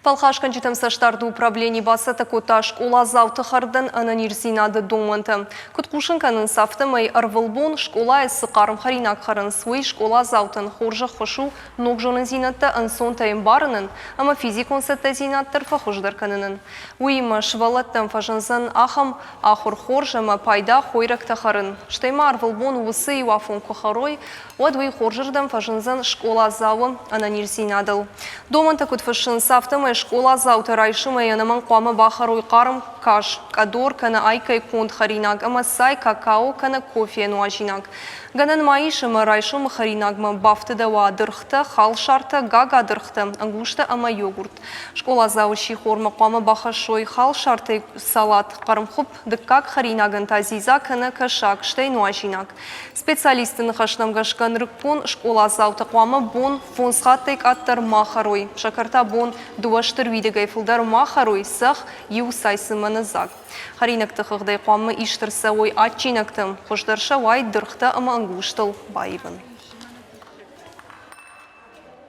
Палхашкан житамсаштарды управление басы такота школа завтыхардан ананирзинады доманты. Куткушынканын сафтымай арвылбон школа эссы қарым харинак харын свой школа завтын хоржа хошу ногжонын зинатты ансон тайым барынын, ама физикон сәтті зинаттыр фахуждар канынын. Уйма швалаттан фажынзан ахам ахур хоржама пайда хойракта харын. Штайма арвылбон усы и вафон кухарой, уадвай хоржырдан фажынзан школа завы ананирзинадыл. Доманты кутфашын сафтымай школа завты райшыма янаман қуамы бахарой қарым каш, кадор кана айкай конд харинаг, ама сай какао кана кофе нуажинаг. Ганан маишыма райшыма харинагма бафтыда ва дырхта, хал шарта, гага дырхта, ангушта ама йогурт. Школа завыши хорма қуамы бахашой, хал шарта салат, қарым хуп дыккак харинаган тазиза кана кашак, штай нуажинаг. Специалистын хашнам гашкан рыкпон школа завты қуамы бон фонсхаттайк аттар махарой. Шакарта бон дуаштыр видегай фылдар махарой сах ю сайсыманы заг. Харинакты хыгдай қуамы иштырса ой атчинактым, хошдарша вай дырхта ама ангуштыл байыбын.